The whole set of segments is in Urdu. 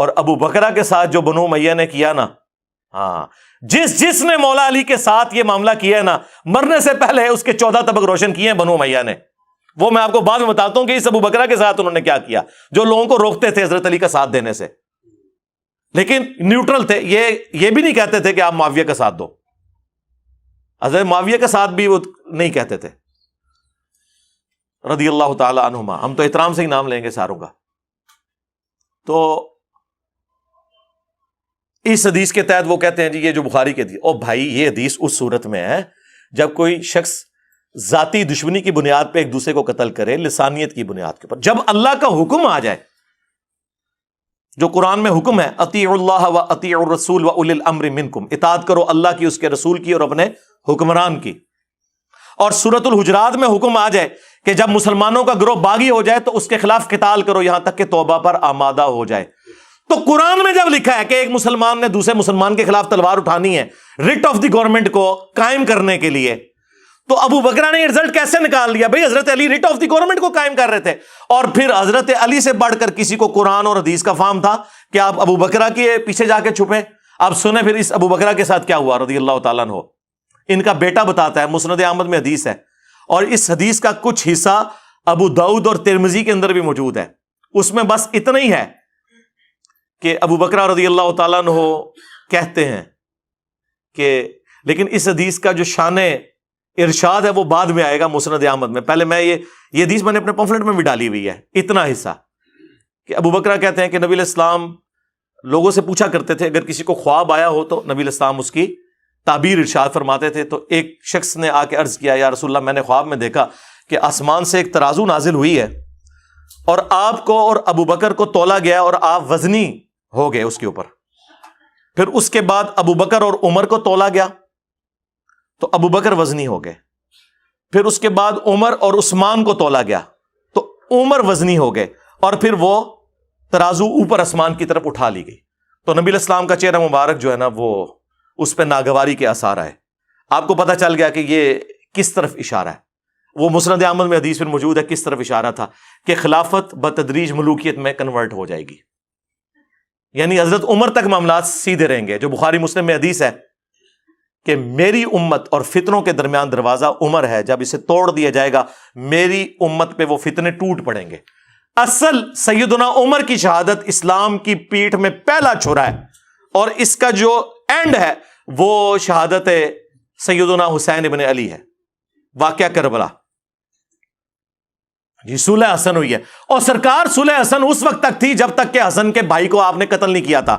اور ابو بکرہ کے ساتھ جو بنو امیہ نے کیا نا، ہاں، جس نے مولا علی کے ساتھ یہ معاملہ کیا ہے نا، مرنے سے پہلے اس کے 14 طبق روشن کیے ہیں بنو امیہ نے. وہ میں آپ کو بعد میں بتاتا ہوں کہ اس ابو بکرہ کے ساتھ انہوں نے کیا کیا، جو لوگوں کو روکتے تھے حضرت علی کا ساتھ دینے سے، لیکن نیوٹرل تھے. یہ بھی نہیں کہتے تھے کہ آپ معاویہ کا ساتھ دو. حضرت معاویہ کا ساتھ بھی وہ نہیں کہتے تھے رضی اللہ تعالی عنہما. ہم تو احترام سے ہی نام لیں گے ساروں کا. تو اس حدیث کے تحت وہ کہتے ہیں جی یہ جو بخاری کے حدیث، او بھائی یہ حدیث اس صورت میں ہے جب کوئی شخص ذاتی دشمنی کی بنیاد پہ ایک دوسرے کو قتل کرے، لسانیت کی بنیاد کے اوپر. جب اللہ کا حکم آ جائے، جو قرآن میں حکم ہے اطیعوا اللہ و اطیعوا الرسول و اولی الامر منکم، اطاعت کرو اللہ کی، اس کے رسول کی اور اپنے حکمران کی. اور سورۃ الحجرات میں حکم آ جائے کہ جب مسلمانوں کا گروہ باغی ہو جائے تو اس کے خلاف قتال کرو یہاں تک کہ توبہ پر آمادہ ہو جائے. تو قرآن میں جب لکھا ہے کہ ایک مسلمان نے دوسرے مسلمان کے خلاف تلوار اٹھانی ہے ریٹ آف دی گورنمنٹ کو قائم کرنے کے لیے، تو ابو بکرہ نے یہ رزلٹ کیسے نکال لیا؟ بھئی حضرت علی ریٹ آف دی گورنمنٹ کو قائم کر رہے تھے، اور پھر حضرت علی سے بڑھ کر کسی کو قرآن اور حدیث کا فہم تھا کہ آپ ابو بکرہ کے پیچھے جا کے چھپیں. آپ سنیں پھر اس ابو بکرہ کے ساتھ کیا ہوا رضی اللہ تعالیٰ عنہ. ان کا بیٹا بتاتا ہے، مسند احمد میں حدیث ہے، اور اس حدیث کا کچھ حصہ ابو داؤد اور ترمذی کے اندر بھی موجود ہے. اس میں بس اتنا ہی ہے کہ ابو بکرہ رضی اللہ تعالیٰ عنہ کہتے ہیں کہ، لیکن اس حدیث کا جو شان ارشاد ہے وہ بعد میں آئے گا مسند احمد میں. پہلے میں یہ حدیث میں نے اپنے پمفلٹ میں بھی ڈالی ہوئی ہے، اتنا حصہ کہ ابو بکرہ کہتے ہیں کہ نبی علیہ السلام لوگوں سے پوچھا کرتے تھے، اگر کسی کو خواب آیا ہو تو نبی علیہ السلام اس کی تعبیر ارشاد فرماتے تھے. تو ایک شخص نے آ کے عرض کیا، یا رسول اللہ میں نے خواب میں دیکھا کہ آسمان سے ایک ترازو نازل ہوئی ہے اور آپ کو اور ابو بکر کو تولا گیا اور آپ وزنی ہو گئے اس کے اوپر. پھر اس کے بعد ابو بکر اور عمر کو تولا گیا تو ابو بکر وزنی ہو گئے. پھر اس کے بعد عمر اور عثمان کو تولا گیا تو عمر وزنی ہو گئے، اور پھر وہ ترازو اوپر آسمان کی طرف اٹھا لی گئی. تو نبی علیہ السلام کا چہرہ مبارک جو ہے نا وہ اس پہ ناگواری کے آثار آئے. آپ کو پتہ چل گیا کہ یہ کس طرف اشارہ ہے. وہ مسند احمد میں حدیث میں موجود ہے کس طرف اشارہ تھا کہ خلافت بتدریج ملوکیت میں کنورٹ ہو جائے گی، یعنی حضرت عمر تک معاملات سیدھے رہیں گے. جو بخاری مسلم میں حدیث ہے کہ میری امت اور فتنوں کے درمیان دروازہ عمر ہے، جب اسے توڑ دیا جائے گا میری امت پہ وہ فتنے ٹوٹ پڑیں گے. اصل سیدنا عمر کی شہادت اسلام کی پیٹھ میں پہلا چھرا ہے، اور اس کا جو اینڈ ہے وہ شہادت سیدنا حسین ابن علی ہے. واقعہ کربلا جی صلح حسن ہوئی ہے، اور سرکار صلح حسن اس وقت تک تھی جب تک کہ حسن کے بھائی کو آپ نے قتل نہیں کیا تھا.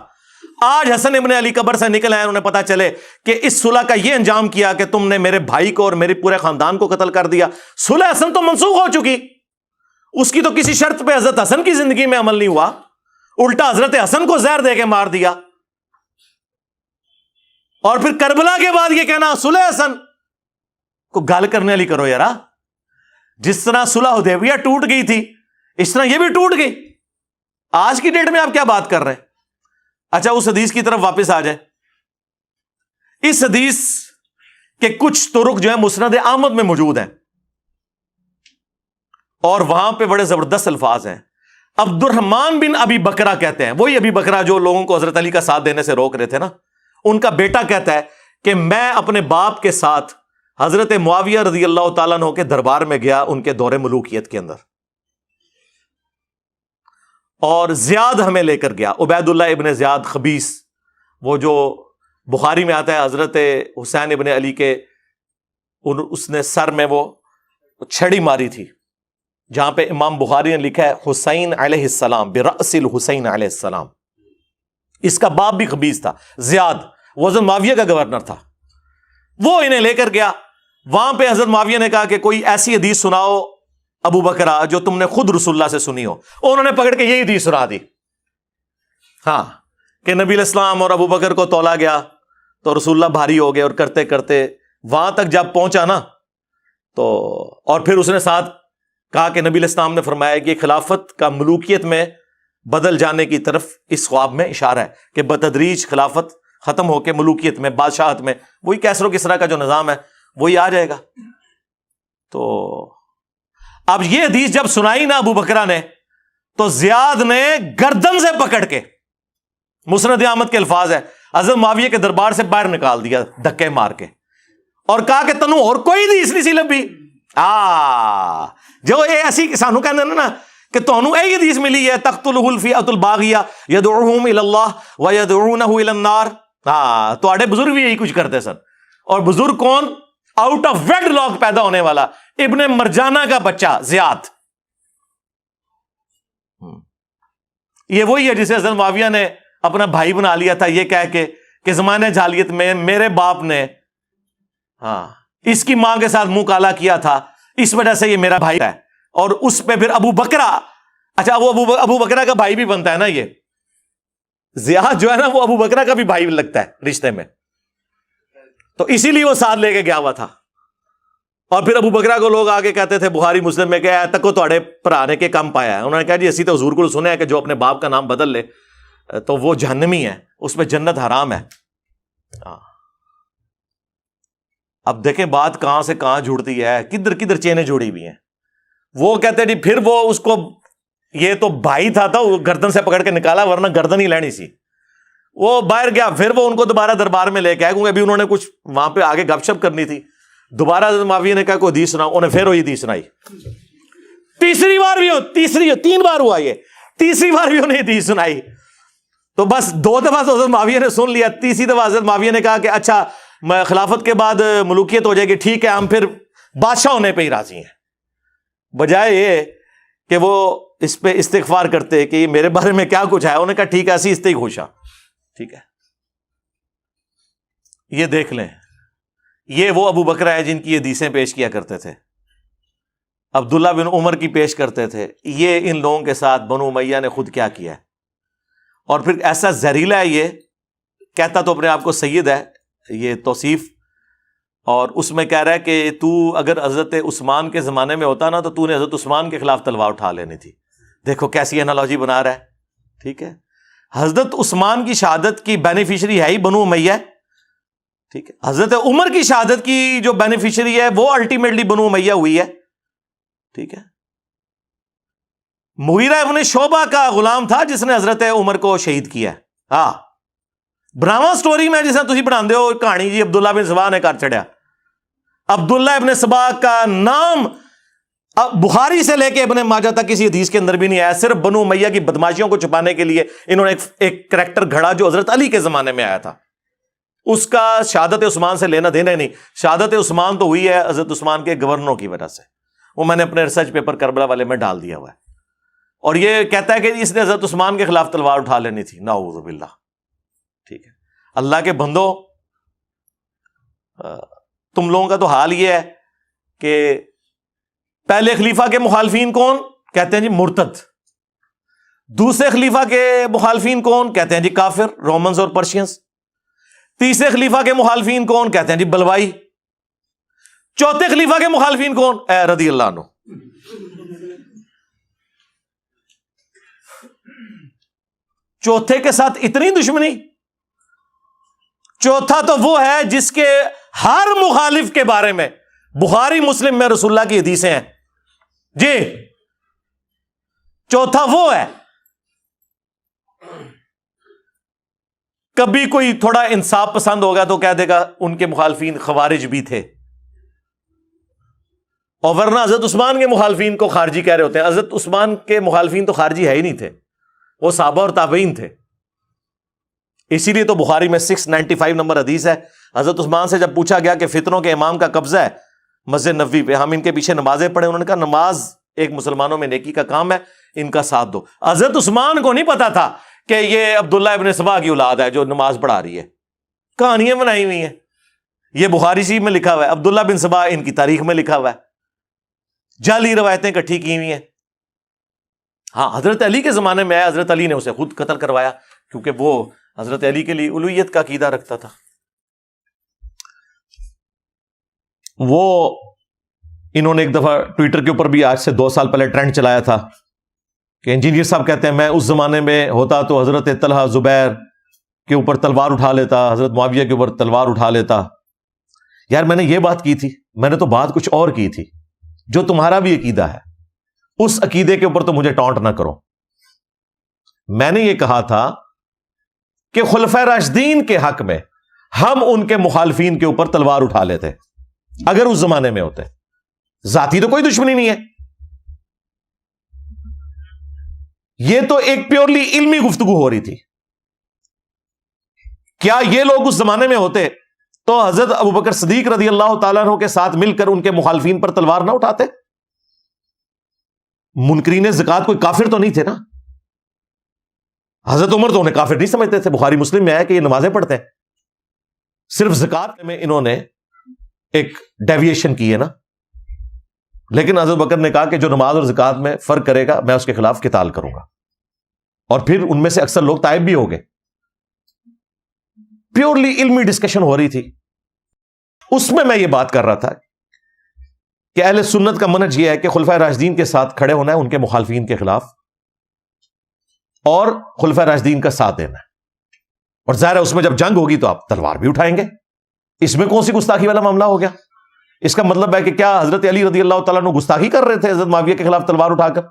آج حسن ابن علی قبر سے نکل آئے، انہیں پتا چلے کہ اس صلح کا یہ انجام کیا کہ تم نے میرے بھائی کو اور میرے پورے خاندان کو قتل کر دیا. صلح حسن تو منسوخ ہو چکی، اس کی تو کسی شرط پہ حضرت حسن کی زندگی میں عمل نہیں ہوا، الٹا حضرت حسن کو زہر دے کے مار دیا. اور پھر کربلا کے بعد یہ کہنا صلح حسن کو گال کرنے والی کرو یارا. جس طرح صلح حدیبیہ ٹوٹ گئی تھی اس طرح یہ بھی ٹوٹ گئی. آج کی ڈیٹ میں آپ کیا بات کر رہے ہیں؟ اچھا اس حدیث کی طرف واپس آ جائیں. اس حدیث کے کچھ طرق جو ہے مسند احمد میں موجود ہیں اور وہاں پہ بڑے زبردست الفاظ ہیں. عبد الرحمن بن ابی بکرہ کہتے ہیں، وہی ابی بکرہ جو لوگوں کو حضرت علی کا ساتھ دینے سے روک رہے تھے نا، ان کا بیٹا کہتا ہے کہ میں اپنے باپ کے ساتھ حضرت معاویہ رضی اللہ تعالیٰ عنہ کے دربار میں گیا ان کے دور ملوکیت کے اندر، اور زیاد ہمیں لے کر گیا. عبید اللہ ابن زیاد خبیث، وہ جو بخاری میں آتا ہے حضرت حسین ابن علی کے اس نے سر میں وہ چھڑی ماری تھی، جہاں پہ امام بخاری نے لکھا ہے حسین علیہ السلام برأس الحسین علیہ السلام. اس کا باپ بھی خبیث تھا، زیاد، وہ حضرت معاویہ کا گورنر تھا. وہ انہیں لے کر گیا. وہاں پہ حضرت معاویہ نے کہا کہ کوئی ایسی حدیث سناؤ ابو بکرہ جو تم نے خود رسول اللہ سے سنی ہو. انہوں نے پکڑ کے یہی حدیث سنا دی، ہاں، کہ نبی علیہ السلام اور ابو بکر کو تولا گیا تو رسول اللہ بھاری ہو گئے، اور کرتے کرتے وہاں تک جب پہنچا نا تو، اور پھر اس نے ساتھ کہا کہ نبی علیہ السلام نے فرمایا کہ خلافت کا ملوکیت میں بدل جانے کی طرف اس خواب میں اشارہ ہے کہ بتدریج خلافت ختم ہو کے ملوکیت میں، بادشاہت میں، وہی کیسر و کسریٰ کا جو نظام ہے وہی آ جائے گا. تو اب یہ حدیث جب سنائی نا ابو بکرہ نے تو زیاد نے گردن سے پکڑ کے مسند احمد کے الفاظ ہے، حضرت معاویہ کے دربار سے باہر نکال دیا دھکے مار کے، اور کہا کہ تنو اور کوئی حدیث نہیں سی لبھی. جو یہ اسی سانو کہنے نا کہ تانوں یہ حدیث ملی ہے تقتلہ الفئۃ الباغیہ یدعوہم الی اللہ ویدعونہ الی النار. تواڈے بزرگ بھی یہی کچھ کرتے سن. اور بزرگ کون؟ آؤٹ آف ویڈ لاک پیدا ہونے والا ابن مرجانہ کا بچہ زیاد. یہ وہی ہے جسے حضرت معاویہ نے اپنا بھائی بنا لیا تھا یہ کہہ کے کہ زمانے جاہلیت میں میرے باپ نے اس کی ماں کے ساتھ منہ کالا کیا تھا، اس وجہ سے یہ میرا بھائی ہے. اور اس پہ پھر ابو بکرا، اچھا وہ ابو بکرا کا بھائی بھی بنتا ہے نا، یہ زیاد جو ہے نا وہ ابو بکرا کا بھی بھائی لگتا ہے رشتے میں، تو اسی لیے وہ ساتھ لے کے گیا ہوا تھا. اور پھر ابو بکرا کو لوگ آگے کہتے تھے بخاری مسلم میں کہ تکو تواڈے بھرا نے کے کم پایا ہے. انہوں نے کہا جی اسی تو حضور کو سنے کہ جو اپنے باپ کا نام بدل لے تو وہ جہنمی ہے، اس میں جنت حرام ہے. اب دیکھیں بات کہاں سے کہاں جڑتی ہے، کدھر کدھر چینیں جوڑی ہوئی ہیں. وہ کہتے جی پھر وہ اس کو، یہ تو بھائی تھا وہ گردن سے پکڑ کے نکالا ورنہ گردن ہی لینی سی. وہ باہر گیا، پھر وہ ان کو دوبارہ دربار میں لے کے آئے کیونکہ ابھی انہوں نے کچھ وہاں پہ آگے گپ شپ کرنی تھی. دوبارہ حضرت معاویہ نے کہا کوئی حدیث سناؤ، انہیں پھر وہی حدیث سنائی. تیسری بار بھی 3 بار ہوا، یہ تیسری بار بھی انہیں حدیث سنائی. تو بس 2 دفعہ تو حضرت معاویہ نے سن لیا، تیسری دفعہ حضرت معاویہ نے کہا کہ اچھا خلافت کے بعد ملوکیت ہو جائے گی، ٹھیک ہے ہم پھر بادشاہ ہونے پہ ہی راضی ہیں. بجائے یہ کہ وہ اس پہ استغفار کرتے کہ یہ میرے بارے میں کیا کچھ ہے، انہوں نے کہا ٹھیک ہے اسی اس ہی خوش ہاں، ٹھیک ہے. یہ دیکھ لیں، یہ وہ ابو بکرا ہے جن کی یہ حدیثیں پیش کیا کرتے تھے، عبداللہ بن عمر کی پیش کرتے تھے. یہ ان لوگوں کے ساتھ بنو امیہ نے خود کیا کیا ہے. اور پھر ایسا زہریلا ہے، یہ کہتا تو اپنے آپ کو سید ہے، یہ توصیف، اور اس میں کہہ رہا ہے کہ تو اگر حضرت عثمان کے زمانے میں ہوتا نا تو تو نے حضرت عثمان کے خلاف تلوار اٹھا لینی تھی. دیکھو کیسی انالوجی بنا رہا ہے. ٹھیک ہے، حضرت عثمان کی شہادت کی بینیفیشری ہے ہی بنو امیہ، ٹھیک ہے. حضرت عمر کی شہادت کی جو بینیفیشری ہے وہ الٹیمیٹلی بنو امیہ ہوئی ہے. ٹھیک ہے، مغیرہ ابن شعبہ کا غلام تھا جس نے حضرت عمر کو شہید کیا. براما سٹوری میں جسے تسی بناندے ہو کہانی جی عبداللہ بن سبا نے کر چھڑیا. عبداللہ ابن سبا کا نام بخاری سے لے کے ابن ماجہ تک کسی حدیث کے اندر بھی نہیں آیا. صرف بنو امیہ کی بدماشیوں کو چھپانے کے لیے انہوں نے ایک کریکٹر گھڑا جو حضرت علی کے زمانے میں آیا تھا. اس کا شہادت عثمان سے لینا دینا ہی نہیں. شہادت عثمان تو ہوئی ہے حضرت عثمان کے گورنروں کی وجہ سے، وہ میں نے اپنے ریسرچ پیپر کربلا والے میں ڈال دیا ہوا ہے. اور یہ کہتا ہے کہ اس نے حضرت عثمان کے خلاف تلوار اٹھا لینی تھی، نعوذ باللہ. ٹھیک ہے، اللہ کے بندو، تم لوگوں کا تو حال یہ ہے کہ پہلے خلیفہ کے مخالفین کون؟ کہتے ہیں جی مرتد. دوسرے خلیفہ کے مخالفین کون؟ کہتے ہیں جی کافر، رومنز اور پرشینز. تیسرے خلیفہ کے مخالفین کون؟ کہتے ہیں جی بلوائی. چوتھے خلیفہ کے مخالفین کون؟ اے رضی اللہ عنہ. چوتھے کے ساتھ اتنی دشمنی. چوتھا تو وہ ہے جس کے ہر مخالف کے بارے میں بخاری مسلم میں رسول اللہ کی حدیثیں ہیں. جی چوتھا وہ ہے. کبھی کوئی تھوڑا انصاف پسند ہوگا تو کہہ دے گا ان کے مخالفین خوارج بھی تھے، اور ورنہ حضرت عثمان کے مخالفین کو خارجی کہہ رہے ہوتے ہیں. حضرت عثمان کے مخالفین تو خارجی ہے ہی نہیں تھے، وہ صحابہ اور تابعین تھے. اسی لیے تو بخاری میں 695 نمبر حدیث ہے. حضرت عثمان سے جب پوچھا گیا کہ فتنوں کے امام کا قبضہ ہے مسجد نبوی پہ، ہم ان کے پیچھے نمازیں پڑھیں، انہوں نے کہا نماز ایک مسلمانوں میں نیکی کا کام ہے، ان کا ساتھ دو. حضرت عثمان کو نہیں پتا تھا کہ یہ عبداللہ ابن سبا کی اولاد ہے جو نماز پڑھا رہی ہے. کہانیاں بنائی ہوئی ہیں، یہ بخاری شریف میں لکھا ہوا ہے. عبداللہ بن سبا ان کی تاریخ میں لکھا ہوا ہے. جعلی روایتیں اکٹھی کی ہوئی ہیں. ہاں حضرت علی کے زمانے میں حضرت علی نے اسے خود قتل کروایا کیونکہ وہ حضرت علی کے لیے الوہیت کا عقیدہ رکھتا تھا. وہ انہوں نے ایک دفعہ ٹویٹر کے اوپر بھی آج سے 2 سال پہلے ٹرینڈ چلایا تھا کہ انجینئر صاحب کہتے ہیں میں اس زمانے میں ہوتا تو حضرت طلحہ زبیر کے اوپر تلوار اٹھا لیتا، حضرت معاویہ کے اوپر تلوار اٹھا لیتا. یار میں نے یہ بات کی تھی، میں نے تو بات کچھ اور کی تھی. جو تمہارا بھی عقیدہ ہے اس عقیدے کے اوپر تو مجھے ٹانٹ نہ کرو. میں نے یہ کہا تھا کہ خلفائے راشدین کے حق میں ہم ان کے مخالفین کے اوپر تلوار اٹھا لیتے اگر اس زمانے میں ہوتے. ذاتی تو کوئی دشمنی نہیں ہے, یہ تو ایک پیورلی علمی گفتگو ہو رہی تھی. کیا یہ لوگ اس زمانے میں ہوتے تو حضرت ابوبکر صدیق رضی اللہ تعالیٰ عنہ کے ساتھ مل کر ان کے مخالفین پر تلوار نہ اٹھاتے؟ منکرین زکات کوئی کافر تو نہیں تھے نا. حضرت عمر تو انہیں کافر نہیں سمجھتے تھے. بخاری مسلم میں ہے کہ یہ نمازیں پڑھتے ہیں, صرف زکات میں انہوں نے ایک ڈیویشن کی ہے نا. لیکن حضرت بکر نے کہا کہ جو نماز اور زکات میں فرق کرے گا میں اس کے خلاف قتال کروں گا. اور پھر ان میں سے اکثر لوگ تائب بھی ہو گئے. پیورلی علمی ڈسکشن ہو رہی تھی. اس میں یہ بات کر رہا تھا کہ اہل سنت کا منہج یہ ہے کہ خلفائے راشدین کے ساتھ کھڑے ہونا ہے ان کے مخالفین کے خلاف, اور خلفائے راشدین کا ساتھ دینا ہے. اور ظاہر ہے اس میں جب جنگ ہوگی تو آپ تلوار بھی اٹھائیں گے. اس میں کون سی گستاخی والا معاملہ ہو گیا؟ اس کا مطلب ہے کہ کیا حضرت علی رضی اللہ تعالیٰ عنہ گستاخی کر رہے تھے حضرت معاویہ کے خلاف تلوار اٹھا کر؟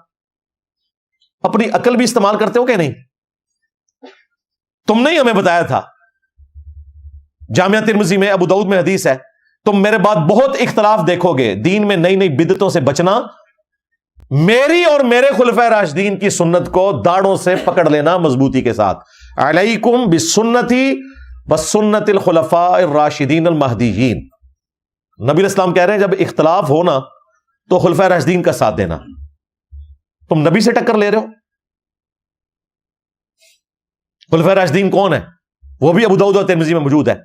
اپنی عقل بھی استعمال کرتے ہو کہ نہیں؟ تم نے ہمیں بتایا تھا, جامعہ ترمذی میں ابو داؤد میں حدیث ہے, تم میرے بعد بہت اختلاف دیکھو گے, دین میں نئی نئی بدعتوں سے بچنا, میری اور میرے خلفائے راشدین کی سنت کو داڑوں سے پکڑ لینا مضبوطی کے ساتھ. علیکم بسنتی وسنت الخلفاء الراشدین المہدیین. نبی اسلام کہہ رہے ہیں جب اختلاف ہونا تو خلفائے راشدین کا ساتھ دینا. تم نبی سے ٹکر لے رہے ہو. خلفائے راشدین کون ہے؟ وہ بھی ابو داؤد اور ترمذی میں موجود ہے.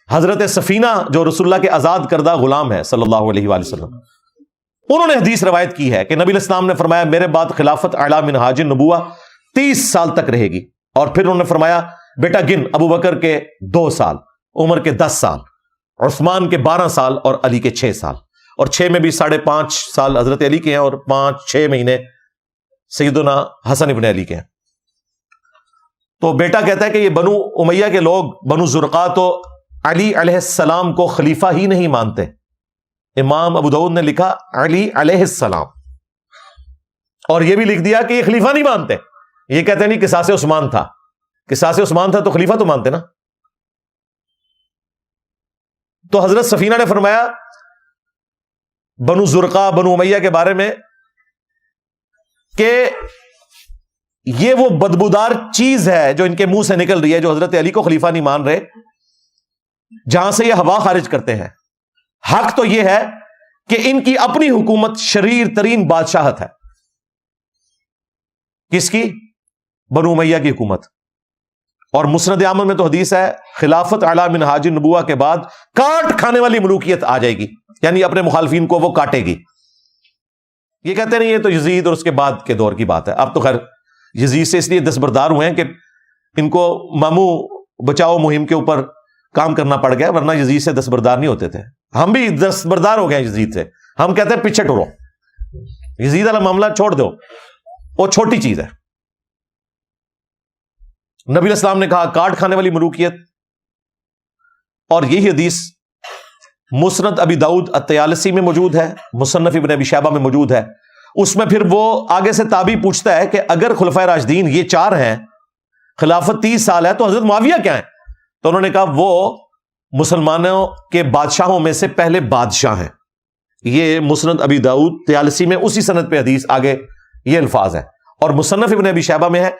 حضرت سفینہ جو رسول اللہ کے آزاد کردہ غلام ہے صلی اللہ علیہ وآلہ وسلم, انہوں نے حدیث روایت کی ہے کہ نبی الاسلام نے فرمایا میرے بعد خلافت اعلی منہاج النبوہ 30 سال تک رہے گی. اور پھر انہوں نے فرمایا بیٹا گن, ابو بکر کے 2 سال, عمر کے 10 سال, عثمان کے 12 سال اور علی کے 6 سال, اور 6 میں بھی 5.5 سال حضرت علی کے ہیں اور 5-6 مہینے سیدنا حسن ابن علی کے ہیں. تو بیٹا کہتا ہے کہ یہ بنو امیہ کے لوگ, بنو زرقا, تو علی علیہ السلام کو خلیفہ ہی نہیں مانتے. امام ابو داؤد نے لکھا علی علیہ السلام, اور یہ بھی لکھ دیا کہ یہ خلیفہ نہیں مانتے. یہ کہتے نہیں قصاص عثمان تھا, قصاص عثمان تھا تو خلیفہ تو مانتے نا. تو حضرت سفینہ نے فرمایا بنو زرقا, بنو امیہ کے بارے میں کہ یہ وہ بدبودار چیز ہے جو ان کے منہ سے نکل رہی ہے, جو حضرت علی کو خلیفہ نہیں مان رہے, جہاں سے یہ ہوا خارج کرتے ہیں. حق تو یہ ہے کہ ان کی اپنی حکومت شریر ترین بادشاہت ہے. کس کی؟ بنو امیہ کی حکومت. اور مسند احمد میں تو حدیث ہے خلافت اعلی منہاج النبوہ کے بعد کاٹ کھانے والی ملوکیت آ جائے گی, یعنی اپنے مخالفین کو وہ کاٹے گی. یہ کہتے نہیں یہ تو یزید اور اس کے بعد کے دور کی بات ہے. اب تو خیر یزید سے اس لیے دستبردار ہوئے ہیں کہ ان کو مامو بچاؤ مہم کے اوپر کام کرنا پڑ گیا, ورنہ یزید سے دستبردار نہیں ہوتے تھے. ہم بھی دستبردار ہو گئے یزید سے. ہم کہتے ہیں پیچھے ٹورو, یزید والا معاملہ چھوڑ دو, وہ چھوٹی چیز ہے. نبی الاسلام نے کہا کاٹ کھانے والی ملوکیت. اور یہی حدیث مسند ابی داؤد الطیالسی میں موجود ہے, مصنف ابن ابی شیبہ میں موجود ہے. اس میں پھر وہ آگے سے تابعی پوچھتا ہے کہ اگر خلفائے راشدین یہ 4 ہیں, خلافت 30 سال ہے, تو حضرت معاویہ کیا ہیں؟ تو انہوں نے کہا وہ مسلمانوں کے بادشاہوں میں سے پہلے بادشاہ ہیں. یہ مسند ابی داؤد طیالسی میں اسی سند پہ حدیث آگے یہ الفاظ ہے. اور مصنف ابن ابی شیبہ میں ہے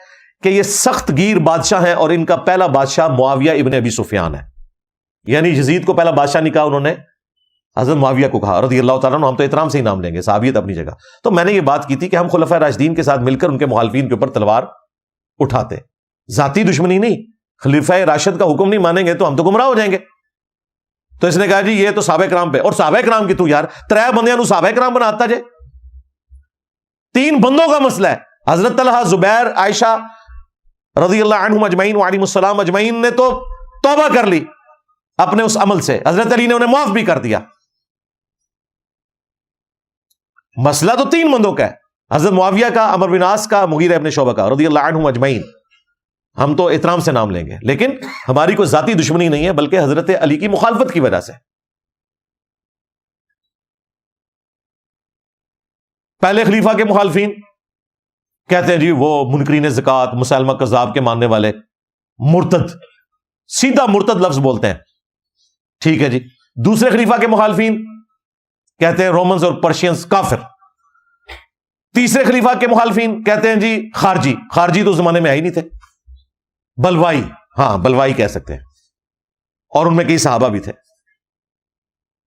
کہ یہ سخت گیر بادشاہ ہیں, اور ان کا پہلا بادشاہ معاویہ ابن ابی سفیان ہے. یعنی یزید کو پہلا بادشاہ نہیں کہا انہوں نے, حضرت معاویہ کو کہا رضی اللہ تعالیٰ عنہ. ہم تو احترام سے ہی نام لیں گے, صحابیت اپنی جگہ. تو میں نے یہ بات کی تھی کہ ہم خلفائے راشدین کے ساتھ مل کر ان کے مخالفین کے اوپر تلوار اٹھاتے. ذاتی دشمنی نہیں, خلیفہ راشد کا حکم نہیں مانیں گے تو ہم تو گمراہ ہو جائیں گے. تو اس نے کہا جی یہ تو صحابہ کرام پہ, اور صحابہ کرام کی تو یار 3 بندیاں نو صحابہ کرام بناتا جے. 3 بندوں کا مسئلہ ہے. حضرت طلحہ, زبیر, عائشہ رضی اللہ عنہم اجمعین وعلیہم السلام اجمعین نے تو توبہ کر لی اپنے اس عمل سے. حضرت علی نے انہیں معاف بھی کر دیا. مسئلہ تو 3 بندوں کا ہے, حضرت معاویہ کا, عمرو بن عاص کا, مغیرہ ابن شعبہ کا رضی اللہ عنہم اجمعین. ہم تو احترام سے نام لیں گے, لیکن ہماری کوئی ذاتی دشمنی نہیں ہے, بلکہ حضرت علی کی مخالفت کی وجہ سے. پہلے خلیفہ کے مخالفین کہتے ہیں جی وہ منکرین زکات, مسلمہ کذاب کے ماننے والے, مرتد، سیدھا مرتد لفظ بولتے ہیں. ٹھیک ہے جی. دوسرے خلیفہ کے مخالفین کہتے ہیں رومنز اور پرشینز کافر. تیسرے خلیفہ کے مخالفین کہتے ہیں جی خارجی. خارجی تو اس زمانے میں آئی نہیں تھے. بلوائی، ہاں بلوائی کہہ سکتے ہیں، اور ان میں کئی صحابہ بھی تھے،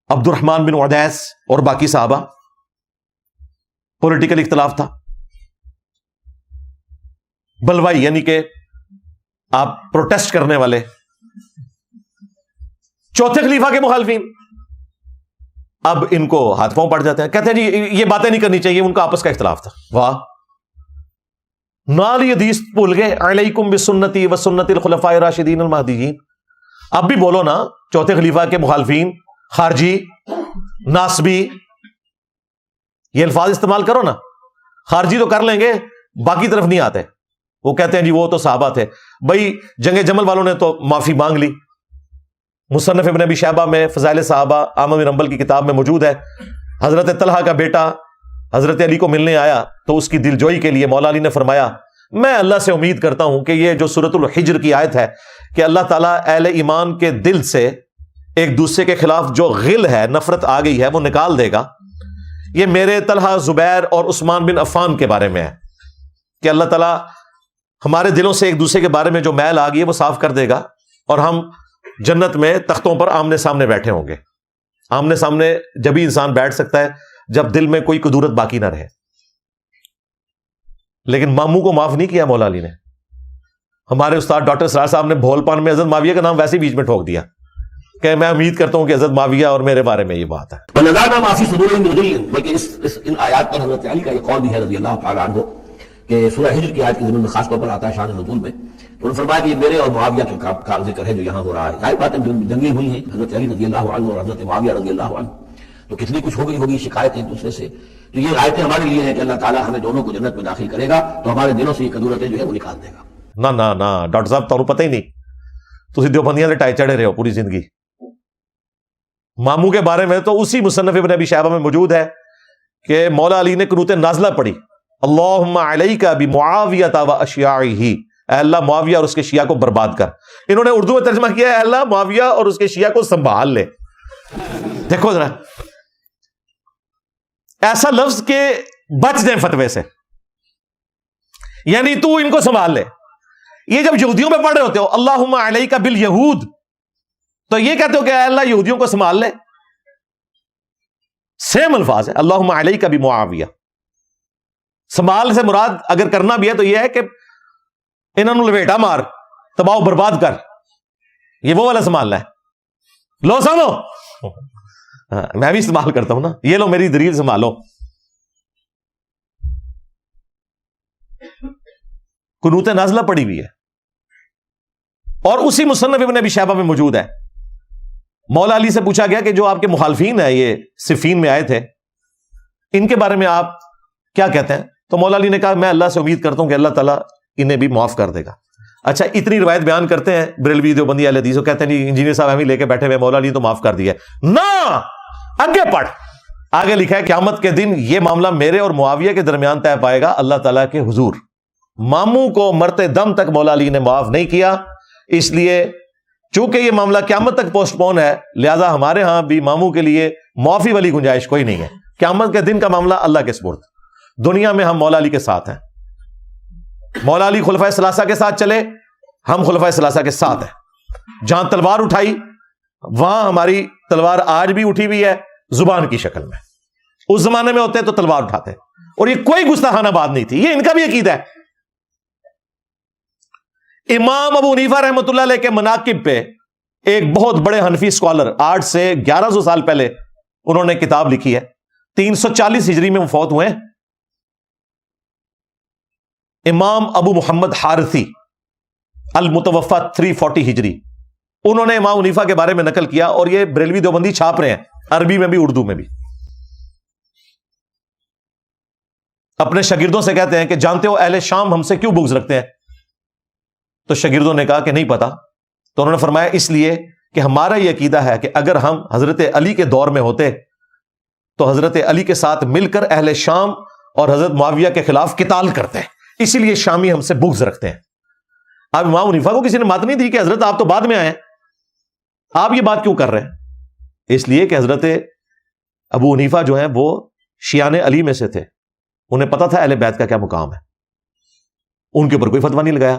عبد الرحمن بن عدیس اور باقی صحابہ. پولیٹیکل اختلاف تھا. بلوائی یعنی کہ آپ پروٹیسٹ کرنے والے. چوتھے خلیفہ کے مخالفین اب ان کو ہاتھ پاؤں پڑ جاتے ہیں، کہتے ہیں جی یہ باتیں نہیں کرنی چاہیے، ان کا آپس کا اختلاف تھا. واہ، نال یہ حدیث بھول گئے، علیکم بسنتی وسنت الخلفاء الراشدین المہدیین. اب بھی بولو نا. چوتھے خلیفہ کے مخالفین، خارجی، ناسبی، یہ الفاظ استعمال کرو نا. خارجی تو کر لیں گے، باقی طرف نہیں آتے. وہ کہتے ہیں جی وہ تو صحابہ تھے. بھائی جنگ جمل والوں نے تو معافی مانگ لی. مصنف ابن ابی شیبہ میں فضائل صحابہ احمد بن حنبل کی کتاب میں موجود ہے. حضرت طلحہ کا بیٹا حضرت علی کو ملنے آیا تو اس کی دلجوئی کے لیے مولا علی نے فرمایا میں اللہ سے امید کرتا ہوں کہ یہ جو سورۃ الحجر کی آیت ہے کہ اللہ تعالیٰ اہل ایمان کے دل سے ایک دوسرے کے خلاف جو غل ہے، نفرت آ گئی ہے، وہ نکال دے گا. یہ میرے طلحہ، زبیر اور عثمان بن عفان کے بارے میں ہے کہ اللہ تعالیٰ ہمارے دلوں سے ایک دوسرے کے بارے میں جو میل آ گئی ہے وہ صاف کر دے گا، اور ہم جنت میں تختوں پر آمنے سامنے بیٹھے ہوں گے. آمنے سامنے جب ہی انسان بیٹھ سکتا ہے جب دل میں کوئی کدورت باقی نہ رہے. لیکن ماموں کو معاف نہیں کیا مولا علی نے. ہمارے استاد ڈاکٹر سرار صاحب نے بھول پان میں حضرت معاویہ کا نام ویسے ہی بیچ میں ٹھوک دیا کہ میں امید کرتا ہوں کہ حضرت معاویہ اور میرے بارے میں یہ بات ہے. بلکہ ان آیات پر حضرت علی کا یہ قول بھی ہے رضی اللہ تعالیٰ عنہ کہ سورہ ہجر کی آیت کی ضمن میں خاص طور پر آتا ہے شان نزول میں. انہوں نے فرمایا کہ یہ میرے اور معاویہ کا ذکر ہے جو یہاں ہو رہا ہے. ظاہر بات ہے جنگیں ہوئی ہیں حضرت علی رضی اللہ عنہ اور حضرت معاویہ رضی اللہ عنہ، تو کتنی کچھ ہو گئی ہوگی شکایت ایک دوسرے سے. تو یہ آیتیں ہمارے لیے ہیں کہ اللہ تعالیٰ ہمیں دونوں کو جنت میں داخل کرے گا تو ہمارے دلوں سے یہ کدورتیں جو ہے وہ نکال دے گا. نہ ڈاکٹر صاحب تمہیں پتہ ہی نہیں، تسی دیوبندیاں دے ٹائی چڑھے رہے ہو پوری زندگی. ماموں کے بارے میں تو اسی مصنف ابن ابی شیبہ میں موجود ہے کہ مولا علی نے قنوت نازلہ پڑھی، اللہم علیک بمعاویہ و اشیاعہ، اے اللہ معاویہ اور اس کے شیعہ کو برباد کر. انہوں نے اردو میں ترجمہ کیا ہے اے اللہ معاویہ اور اس کے شیعہ کو سنبھال لے. دیکھو ذرا، ایسا لفظ کہ بچ جائیں فتوے سے، یعنی تو ان کو سنبھال لے. یہ جب یہودیوں پہ پڑھ رہے ہوتے ہو اللہم علیک بالیہود، تو یہ کہتے ہو کہ اے اللہ یہودیوں کو سنبھال لے. سیم الفاظ ہے اللہم علیک بمعاویہ. سنبھال سے مراد اگر کرنا بھی ہے تو یہ ہے کہ انہوں نے لپیٹا مار، تباہ و برباد کر. یہ وہ والا سنبھالنا ہے. لو سنو، میں بھی استعمال کرتا ہوں نا، یہ لو میری دلیل سنبھالو. قنوت نازلہ پڑی ہوئی ہے اور اسی مصنف ابن ابی شیبہ میں موجود ہے. مولا علی سے پوچھا گیا کہ جو آپ کے مخالفین ہیں یہ صفین میں آئے تھے، ان کے بارے میں آپ کیا کہتے ہیں؟ تو مولا علی نے کہا میں اللہ سے امید کرتا ہوں کہ اللہ تعالیٰ انہیں بھی معاف کر دے گا. اچھا، اتنی روایت بیان کرتے ہیں بریلوی دیوبندی اہل حدیث، کہتے ہیں نہیں انجینئر صاحب ہمیں لے کے بیٹھے ہوئے مولا علی تو معاف کر دیا. نہ، آگے پڑھ، آگے لکھا ہے قیامت کے دن یہ معاملہ میرے اور معاویہ کے درمیان طے پائے گا اللہ تعالیٰ کے حضور. ماموں کو مرتے دم تک مولا علی نے معاف نہیں کیا، اس لیے چونکہ یہ معاملہ قیامت تک پوسٹ پون ہے، لہذا ہمارے ہاں بھی ماموں کے لیے معافی والی گنجائش کوئی نہیں ہے. قیامت کے دن کا معاملہ اللہ کے سپرد. دنیا میں ہم مولا علی کے ساتھ ہیں. مولا علی خلفائے ثلاثہ کے ساتھ چلے، ہم خلفائے ثلاثہ کے ساتھ ہیں. جہاں تلوار اٹھائی وہاں ہماری تلوار آج بھی اٹھی ہوئی ہے زبان کی شکل میں. اس زمانے میں ہوتے تو تلوار اٹھاتے، اور یہ کوئی گستاخانہ بات نہیں تھی. یہ ان کا بھی عقیدہ ہے. امام ابو حنیفہ رحمۃ اللہ علیہ کے مناقب پہ ایک بہت بڑے حنفی اسکالر آج سے 1100 سال پہلے انہوں نے کتاب لکھی ہے. 340 ہجری میں وہ فوت ہوئے. امام ابو محمد حارثی المتوفا 340 ہجری، انہوں نے امام حنیفہ کے بارے میں نقل کیا، اور یہ بریلوی دیوبندی چھاپ رہے ہیں عربی میں بھی اردو میں بھی. اپنے شاگردوں سے کہتے ہیں کہ جانتے ہو اہل شام ہم سے کیوں بغض رکھتے ہیں؟ تو شاگردوں نے کہا کہ نہیں پتا. تو انہوں نے فرمایا اس لیے کہ ہمارا یہ عقیدہ ہے کہ اگر ہم حضرت علی کے دور میں ہوتے تو حضرت علی کے ساتھ مل کر اہل شام اور حضرت معاویہ کے خلاف قتال کرتے ہیں، اسی لیے شامی ہم سے بغض رکھتے ہیں. اب امام حنیفہ کو کسی نے مات نہیں دی کہ حضرت آپ تو بعد میں آئے ہیں، آپ یہ بات کیوں کر رہے ہیں؟ اس لیے کہ حضرت ابو حنیفہ جو ہیں وہ شیعان علی میں سے تھے، انہیں پتا تھا اہل بیت کا کیا مقام ہے، ان کے اوپر کوئی فتویٰ نہیں لگایا۔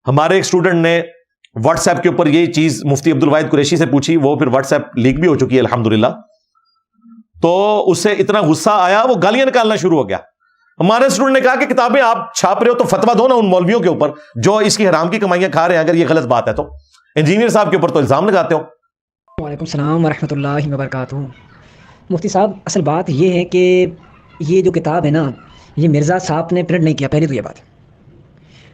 ہمارے ایک اسٹوڈنٹ نے واٹس ایپ کے اوپر یہی چیز مفتی عبد الواحد قریشی سے پوچھی، وہ پھر واٹس ایپ لیک بھی ہو چکی ہے الحمدللہ، تو اس سے اتنا غصہ آیا وہ گالیاں نکالنا شروع ہو گیا۔ ہمارے اسٹوڈنٹ نے کہا کہ کتابیں آپ چھاپ رہے ہو تو فتویٰ دو نا ان مولویوں کے اوپر جو اس کی حرام کی کمائیاں کھا رہے ہیں، اگر یہ غلط بات ہے تو انجینئر صاحب کے اوپر تو الزام لگاتے ہو۔ وعلیکم السلام ورحمۃ اللہ وبرکاتہ۔ مفتی صاحب، اصل بات یہ ہے کہ یہ جو کتاب ہے نا، یہ مرزا صاحب نے پرنٹ نہیں کیا، پہلے تو یہ بات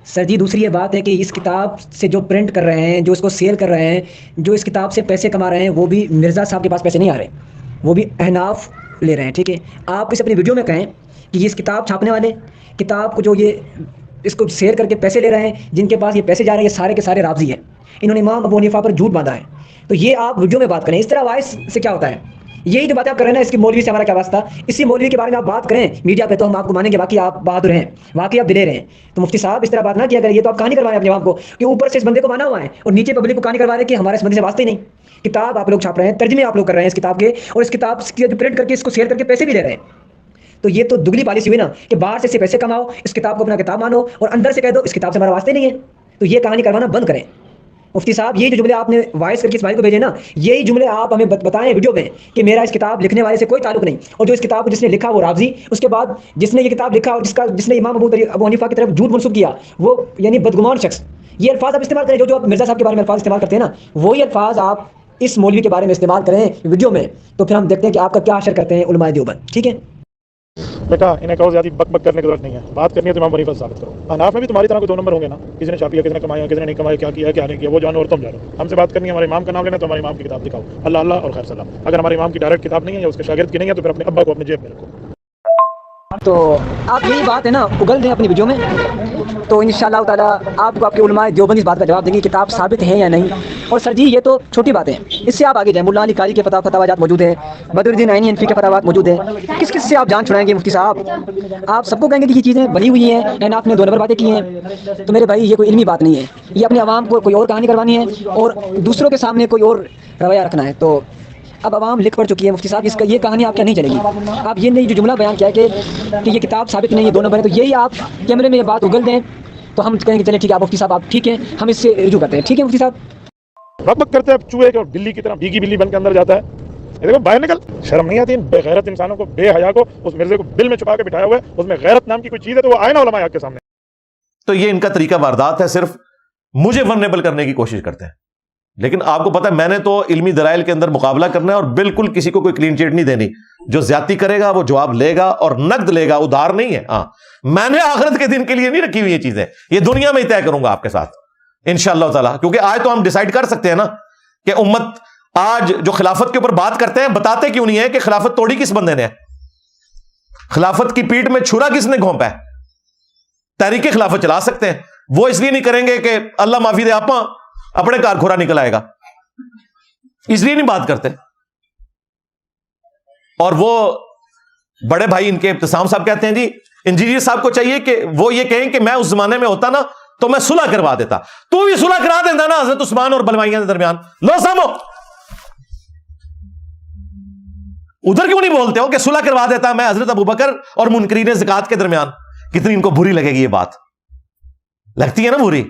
سر جی۔ دوسری یہ بات ہے کہ اس کتاب سے جو پرنٹ کر رہے ہیں، جو اس کو سیل کر رہے ہیں، جو اس کتاب سے پیسے کما رہے ہیں، وہ بھی مرزا صاحب کے پاس پیسے نہیں آ رہے، وہ بھی احناف لے رہے ہیں، ٹھیک ہے؟ آپ اس اپنی ویڈیو میں کہیں کہ یہ اس کتاب چھاپنے والے، کتاب کو جو یہ اس کو سیل کر کے پیسے لے رہے ہیں، جن کے پاس یہ پیسے جا رہے ہیں، یہ سارے کے سارے رافضی ہیں، انہوں نے امام ابو حنیفہ پر جھوٹ باندھا ہے۔ تو یہ آپ ویڈیو میں بات کریں، اس طرح وائس سے کیا ہوتا ہے؟ یہی جو باتیں آپ کر رہے ہیں نا، اس کی مولوی سے ہمارا کیا واسطہ؟ اسی مولوی کے بارے میں آپ بات کریں میڈیا پہ تو ہم آپ کو مانیں گے، باقی آپ بہادر ہیں، باقی آپ دلیر ہیں۔ تو مفتی صاحب اس طرح بات نہ کیا کریں، یہ تو آپ کہانی کروا رہے ہیں اپنے عوام کو کہ اوپر سے اس بندے کو مانا ہوا ہے اور نیچے پبلک کو کہانی کروا رہے ہیں کہ ہمارے اس بندے سے واسطے ہی نہیں۔ کتاب آپ لوگ چھاپ رہے ہیں، ترجمے آپ لوگ کر رہے ہیں اس کتاب کے، اور اس کتاب کی جو پرنٹ کر کے اس کو سیل کر کے پیسے بھی لے رہے ہیں۔ تو یہ تو دگلی پالیسی ہوئی نا کہ باہر سے پیسے کماؤ، اس کتاب کو اپنا کتاب مانو، اور اندر سے کہہ دو اس کتاب سے ہمارا واسطے نہیں ہے۔ تو یہ کہانی کروانا بند کریں مفتی صاحب۔ یہ جو جملے آپ نے وائس کر کے اسماعیل کو بھیجے نا، یہی جملے آپ ہمیں بتائیں ویڈیو میں کہ میرا اس کتاب لکھنے والے سے کوئی تعلق نہیں، اور جو اس کتاب کو جس نے لکھا وہ رافضی، اس کے بعد جس نے یہ کتاب لکھا اور جس نے امام ابو حنیفہ کی طرف جھوٹ منسوب کیا وہ یعنی بدگمان شخص۔ یہ الفاظ آپ استعمال کریں، جو آپ مرزا صاحب کے بارے میں الفاظ استعمال کرتے ہیں نا، وہی الفاظ آپ اس مولوی کے بارے میں استعمال کریں ویڈیو میں، تو پھر ہم دیکھتے ہیں کہ آپ کا کیا اثر کرتے ہیں علماء دیوبند، ٹھیک ہے؟ بیٹا انہیں کہو زیادہ بک بک کرنے کی ضرورت نہیں ہے، بات کرنی ہے تو امام حنیفہ سے ثابت کرو۔ حناف میں بھی تمہاری طرح کوئی دو نمبر ہوں گے نا، کسی نے چھاپی ہے، کسی نے کمایا، کسی نے نہیں کمایا، کیا کیا کیا نہیں کیا، وہ جانو اور تم جانو۔ ہم سے بات کرنی ہے، ہمارے امام کا نام لینا، تو ہمارے امام کی کتاب دکھاؤ، اللہ اللہ اور خیر سلام۔ اگر ہمارے امام کی ڈائریکٹ کتاب نہیں ہے یا اس کے شاگرد کی نہیں ہے تو پھر اپنے ابا کو اپنے جیب میں رکھو۔ تو آپ یہی بات ہے نا اگل دیں اپنی ویڈیو میں، تو انشاءاللہ تعالیٰ آپ کو آپ کے علماء دیوبند اس بات کا جواب دیں گے کتاب ثابت ہے یا نہیں۔ اور سر جی یہ تو چھوٹی بات ہے، اس سے آپ آگے جائیں، ملا علی قاری کے فتاویٰ موجود ہیں، بدر الدین عینی انفی کے فتاویٰ موجود ہیں، کس کس سے آپ جان چھڑائیں گے مفتی صاحب؟ آپ سب کو کہیں گے کہ یہ چیزیں بنی ہوئی ہیں، اینڈ آپ نے دو نمبر باتیں کی ہیں، تو میرے بھائی یہ کوئی علمی بات نہیں ہے، یہ اپنے عوام کو کوئی اور کہانی کروانی ہے اور دوسروں کے سامنے کوئی اور رویہ رکھنا ہے۔ تو اب عوام لکھ پڑ چکی ہے مفتی صاحب، اس کا یہ کہانی آپ کیا نہیں چلے گی۔ آپ یہ نہیں جو جملہ بیان کیا کہ یہ کتاب ثابت نہیں ہے، دو نمبر ہے، تو یہی آپ کیمرے میں یہ بات اگل دیں تو ہم کہیں گے چلیں ٹھیک ہے آپ مفتی صاحب آپ ٹھیک ہیں، ہم اس سے رجوع کرتے ہیں، ٹھیک ہے مفتی صاحب؟ بک بک کرتے ہیں چوہے کے بلی کی طرح، بھیگی بلی بن کے اندر جاتا ہے۔ یہ دیکھو باہر نکل، شرم نہیں آتی ان بے غیرت انسانوں کو، بے حیا کو، اس مرزے کو دل میں چھپا کے بٹھایا ہوا ہے، اس میں غیرت نام کی کوئی چیز ہے تو وہ آئے نا علماء کے سامنے۔ تو یہ ان کا طریقہ واردات ہے، صرف مجھے ورنیبل کرنے کی کوشش کرتے ہیں، لیکن آپ کو پتا ہے میں نے تو علمی دلائل کے اندر مقابلہ کرنا ہے اور بالکل کسی کو کوئی کلین چیٹ نہیں دینی، جو زیادتی کرے گا وہ جواب لے گا اور نقد لے گا، ادھار نہیں ہے۔ ہاں میں نے آخرت کے دن کے لیے نہیں رکھی ہوئی یہ چیزیں، یہ دنیا میں ہی طے کروں گا آپ کے ساتھ انشاءاللہ تعالیٰ، کیونکہ آج تو ہم ڈیسائیڈ کر سکتے ہیں نا کہ امت آج جو خلافت کے اوپر بات کرتے ہیں بتاتے کیوں نہیں ہے کہ خلافت توڑی کس بندے نے ہے، خلافت کی پیٹ میں چھرا کس نے گھونپا ہے۔ تحریک خلافت چلا سکتے ہیں، وہ اس لیے نہیں کریں گے کہ اللہ معافی دے آپ اپنے کار کھورا نکل آئے گا، اس لیے نہیں بات کرتے۔ اور وہ بڑے بھائی ان کے ابتسام صاحب کہتے ہیں جی انجینئر صاحب کو چاہیے کہ وہ یہ کہیں کہ میں اس زمانے میں ہوتا نا تو میں صلح کروا دیتا، تو بھی صلح کرا دیتا نا حضرت عثمان اور بلوائیاں کے درمیان، لو سامو ادھر کیوں نہیں بولتے ہو کہ صلح کروا دیتا میں حضرت ابوبکر اور منکرین زکات کے درمیان؟ کتنی ان کو بری لگے گی یہ بات، لگتی ہے نا بری،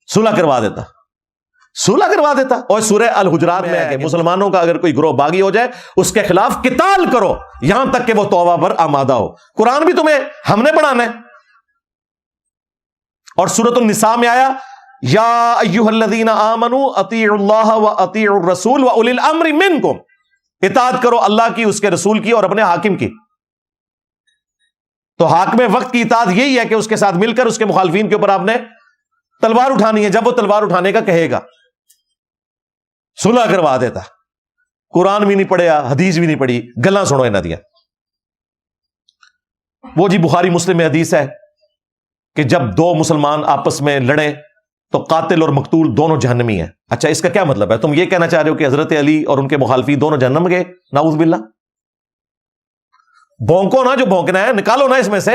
صلح کروا دیتا، صلح کروا دیتا۔ اور سورہ الحجرات میں ہے کہ مسلمانوں کا اگر کوئی گروہ باغی ہو جائے اس کے خلاف قتال کرو یہاں تک کہ وہ توبہ پر آمادہ ہو۔ قرآن بھی تمہیں ہم نے پڑھانا ہے۔ اور سورۃ النساء میں آیا یا ایھا الذین آمنوا اطیعوا اللہ واطیعوا الرسول واولی الامر منکم، اطاعت کرو اللہ کی، اس کے رسول کی اور اپنے حاکم کی۔ تو حاکم وقت کی اطاعت یہی ہے کہ اس کے ساتھ مل کر اس کے مخالفین کے اوپر آپ نے تلوار اٹھانی ہے، جب وہ تلوار اٹھانے کا کہے گا صلح کروا دیتا۔ قرآن بھی نہیں پڑھیا، حدیث بھی نہیں پڑھی، گلاں سنو انہاں دیا۔ وہ جی بخاری مسلم میں حدیث ہے کہ جب دو مسلمان آپس میں لڑیں تو قاتل اور مقتول دونوں جہنمی ہیں۔ اچھا اس کا کیا مطلب ہے؟ تم یہ کہنا چاہ رہے ہو کہ حضرت علی اور ان کے مخالفین دونوں جہنم گئے؟ نعوذ باللہ، بھونکو نا جو بھونکنا ہے، نکالو نا اس میں سے۔